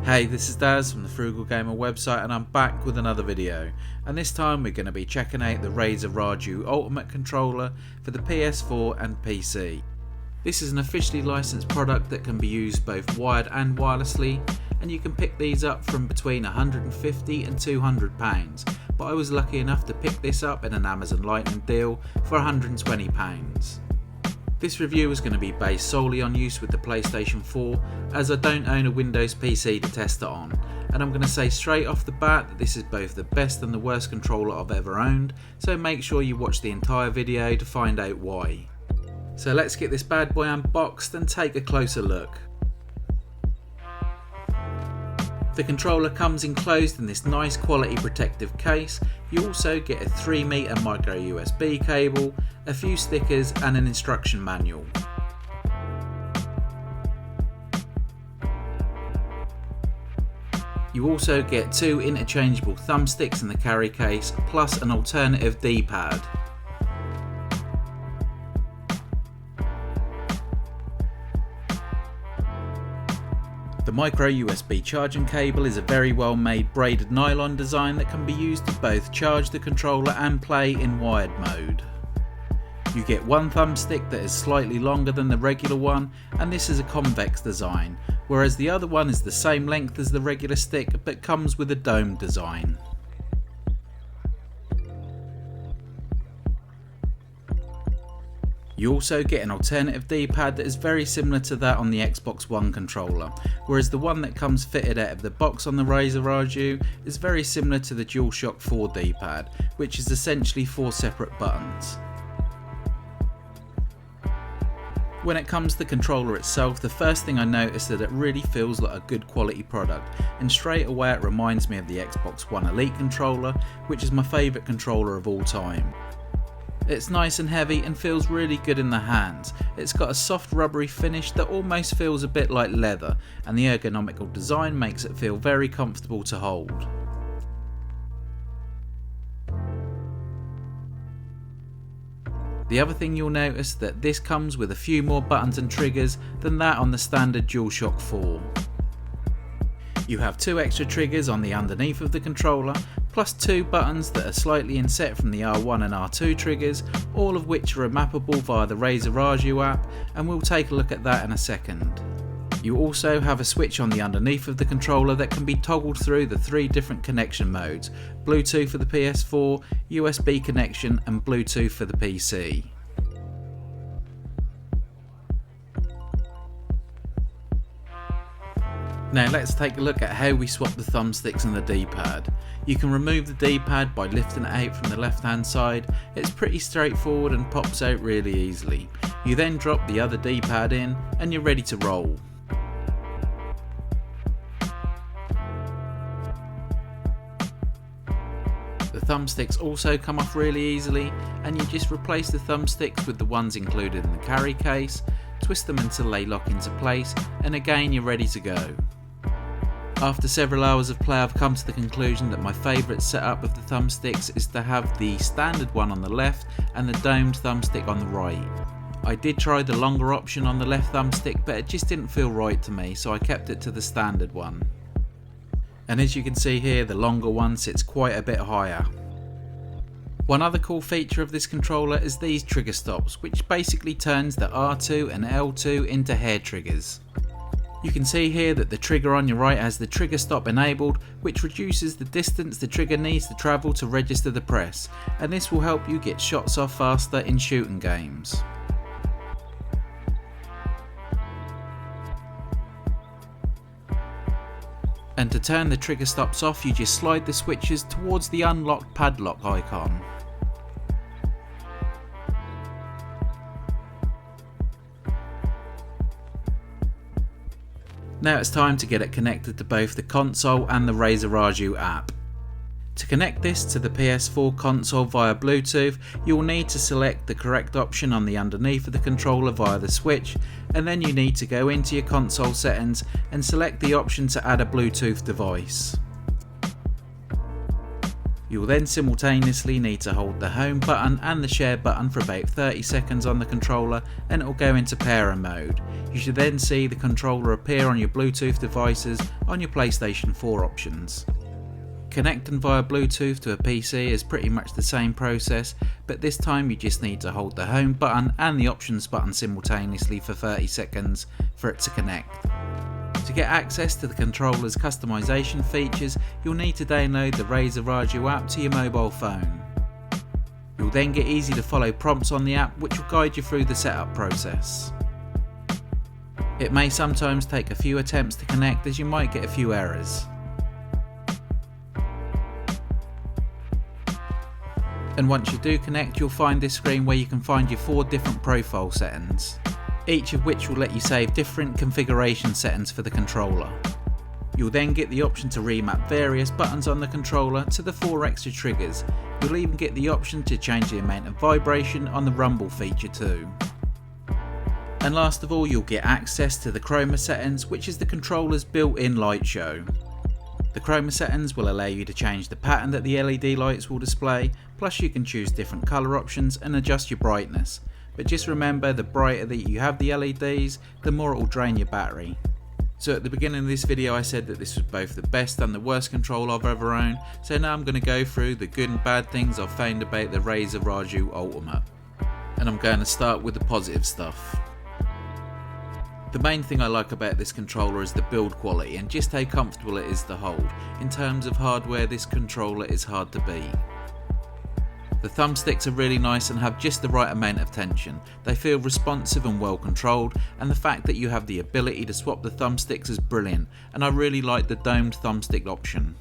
Hey, this is Daz from the Frugal Gamer website and I'm back with another video, and this time we're going to be checking out the Razer Raiju Ultimate Controller for the PS4 and PC. This is an officially licensed product that can be used both wired and wirelessly, and you can pick these up from between £150 and £200, but I was lucky enough to pick this up in an Amazon Lightning deal for £120. This review is going to be based solely on use with the PlayStation 4, as I don't own a Windows PC to test it on, and I'm going to say straight off the bat that this is both the best and the worst controller I've ever owned, so make sure you watch the entire video to find out why. So let's get this bad boy unboxed and take a closer look. The controller comes enclosed in this nice quality protective case. You also get a 3-meter micro USB cable, a few stickers and an instruction manual. You also get 2 interchangeable thumbsticks in the carry case, plus an alternative D-pad. The micro USB charging cable is a very well made braided nylon design that can be used to both charge the controller and play in wired mode. You get one thumbstick that is slightly longer than the regular one, and this is a convex design, whereas the other one is the same length as the regular stick but comes with a dome design. You also get an alternative D-pad that is very similar to that on the Xbox One controller, whereas the one that comes fitted out of the box on the Razer Raiju is very similar to the DualShock 4 D-pad, which is essentially 4 separate buttons. When it comes to the controller itself, the first thing I noticed is that it really feels like a good quality product, and straight away it reminds me of the Xbox One Elite controller, which is my favourite controller of all time. It's nice and heavy and feels really good in the hands. It's got a soft rubbery finish that almost feels a bit like leather, and the ergonomical design makes it feel very comfortable to hold. The other thing you'll notice that this comes with a few more buttons and triggers than that on the standard DualShock 4. You have 2 extra triggers on the underneath of the controller, plus 2 buttons that are slightly inset from the R1 and R2 triggers, all of which are mappable via the Razer Raiju app, and we'll take a look at that in a second. You also have a switch on the underneath of the controller that can be toggled through the 3 different connection modes: Bluetooth for the PS4, USB connection and Bluetooth for the PC. Now let's take a look at how we swap the thumbsticks and the D-pad. You can remove the D-pad by lifting it out from the left hand side. It's pretty straightforward and pops out really easily. You then drop the other D-pad in and you're ready to roll. The thumbsticks also come off really easily, and you just replace the thumbsticks with the ones included in the carry case, twist them until they lock into place, and again you're ready to go. After several hours of play, I've come to the conclusion that my favourite setup of the thumbsticks is to have the standard one on the left and the domed thumbstick on the right. I did try the longer option on the left thumbstick, but it just didn't feel right to me, so I kept it to the standard one. And as you can see here, the longer one sits quite a bit higher. One other cool feature of this controller is these trigger stops, which basically turns the R2 and L2 into hair triggers. You can see here that the trigger on your right has the trigger stop enabled, which reduces the distance the trigger needs to travel to register the press, and this will help you get shots off faster in shooting games. And to turn the trigger stops off, you just slide the switches towards the unlock padlock icon. Now it's time to get it connected to both the console and the Razer Raiju app. To connect this to the PS4 console via Bluetooth, you'll need to select the correct option on the underneath of the controller via the switch, and then you need to go into your console settings and select the option to add a Bluetooth device. You'll then simultaneously need to hold the home button and the share button for about 30 seconds on the controller, and it will go into pairing mode. You should then see the controller appear on your Bluetooth devices on your PlayStation 4 options. Connecting via Bluetooth to a PC is pretty much the same process, but this time you just need to hold the home button and the options button simultaneously for 30 seconds for it to connect. To get access to the controller's customization features, you'll need to download the Razer Raiju app to your mobile phone. You'll then get easy to follow prompts on the app which will guide you through the setup process. It may sometimes take a few attempts to connect, as you might get a few errors. And once you do connect, you'll find this screen where you can find your 4 different profile settings, each of which will let you save different configuration settings for the controller. You'll then get the option to remap various buttons on the controller to the 4 extra triggers. You'll even get the option to change the amount of vibration on the rumble feature too. And last of all, you'll get access to the chroma settings, which is the controller's built-in light show. The chroma settings will allow you to change the pattern that the LED lights will display, plus you can choose different colour options and adjust your brightness. But just remember, the brighter that you have the LEDs, the more it will drain your battery. So at the beginning of this video I said that this was both the best and the worst controller I've ever owned, so now I'm going to go through the good and bad things I've found about the Razer Raiju Ultimate. And I'm going to start with the positive stuff. The main thing I like about this controller is the build quality and just how comfortable it is to hold. In terms of hardware, this controller is hard to beat. The thumbsticks are really nice and have just the right amount of tension. They feel responsive and well controlled, and the fact that you have the ability to swap the thumbsticks is brilliant, and I really like the domed thumbstick option.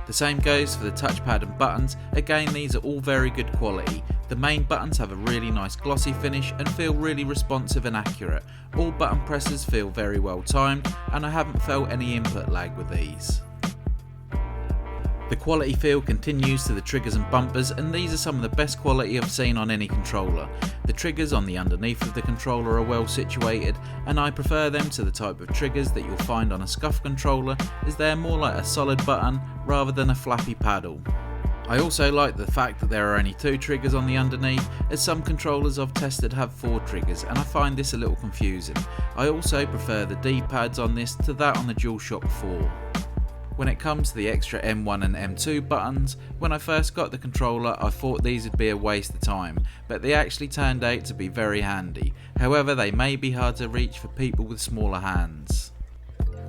The same goes for the touchpad and buttons. Again, these are all very good quality. The main buttons have a really nice glossy finish and feel really responsive and accurate. All button presses feel very well timed, and I haven't felt any input lag with these. The quality feel continues to the triggers and bumpers, and these are some of the best quality I've seen on any controller. The triggers on the underneath of the controller are well situated, and I prefer them to the type of triggers that you'll find on a scuff controller, as they're more like a solid button rather than a flappy paddle. I also like the fact that there are only 2 triggers on the underneath, as some controllers I've tested have 4 triggers, and I find this a little confusing. I also prefer the D-pads on this to that on the DualShock 4. When it comes to the extra M1 and M2 buttons, when I first got the controller I thought these would be a waste of time, but they actually turned out to be very handy. However, they may be hard to reach for people with smaller hands.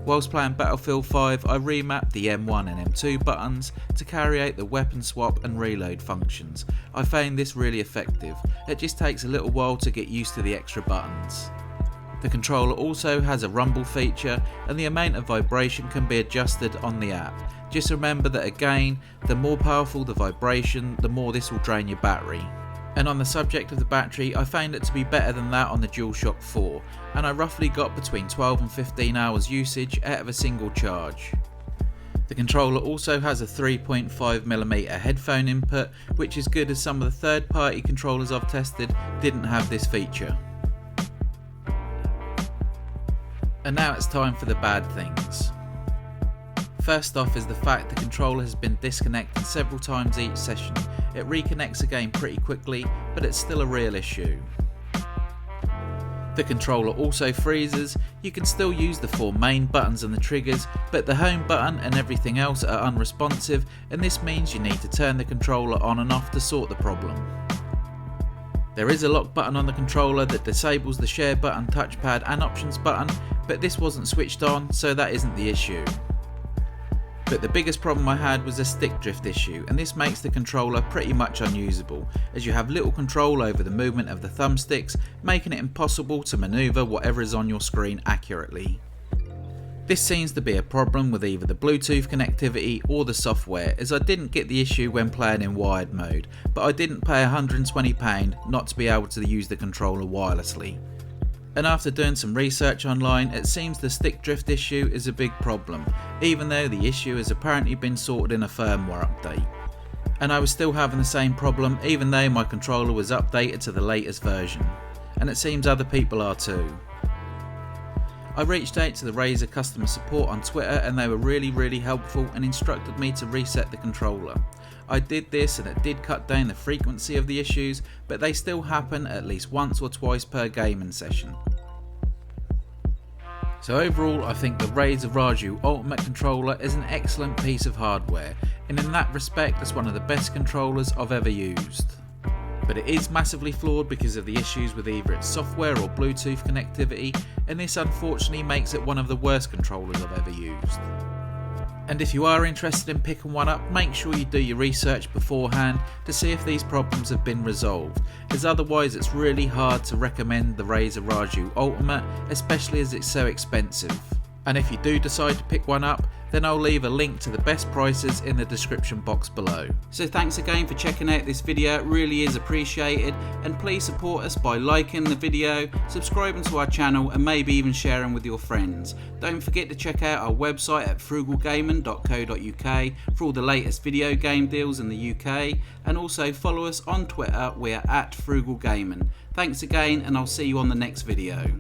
Whilst playing Battlefield 5, I remapped the M1 and M2 buttons to carry out the weapon swap and reload functions. I found this really effective. It just takes a little while to get used to the extra buttons. The controller also has a rumble feature, and the amount of vibration can be adjusted on the app. Just remember that again, the more powerful the vibration, the more this will drain your battery. And on the subject of the battery, I found it to be better than that on the DualShock 4, and I roughly got between 12 and 15 hours usage out of a single charge. The controller also has a 3.5mm headphone input, which is good as some of the third-party controllers I've tested didn't have this feature. And now it's time for the bad things. First off is the fact the controller has been disconnected several times each session. It reconnects again pretty quickly, but it's still a real issue. The controller also freezes. You can still use the 4 main buttons and the triggers, but the home button and everything else are unresponsive, and this means you need to turn the controller on and off to sort the problem. There is a lock button on the controller that disables the share button, touchpad and options button, but this wasn't switched on, so that isn't the issue. But the biggest problem I had was a stick drift issue, and this makes the controller pretty much unusable, as you have little control over the movement of the thumbsticks, making it impossible to manoeuvre whatever is on your screen accurately. This seems to be a problem with either the Bluetooth connectivity or the software, as I didn't get the issue when playing in wired mode, but I didn't pay £120 not to be able to use the controller wirelessly. And after doing some research online, it seems the stick drift issue is a big problem, even though the issue has apparently been sorted in a firmware update. And I was still having the same problem even though my controller was updated to the latest version, and it seems other people are too. I reached out to the Razer customer support on Twitter and they were really helpful and instructed me to reset the controller. I did this and it did cut down the frequency of the issues, but they still happen at least once or twice per gaming session. So overall, I think the Razer Raiju Ultimate controller is an excellent piece of hardware, and in that respect it's one of the best controllers I've ever used. But it is massively flawed because of the issues with either its software or Bluetooth connectivity, and this unfortunately makes it one of the worst controllers I've ever used. And if you are interested in picking one up, make sure you do your research beforehand to see if these problems have been resolved, as otherwise it's really hard to recommend the Razer Raiju Ultimate, especially as it's so expensive. And if you do decide to pick one up, then I'll leave a link to the best prices in the description box below. So thanks again for checking out this video, it really is appreciated, and please support us by liking the video, subscribing to our channel and maybe even sharing with your friends. Don't forget to check out our website at frugalgaming.co.uk for all the latest video game deals in the UK, and also follow us on Twitter, we're at frugalgaming. Thanks again and I'll see you on the next video.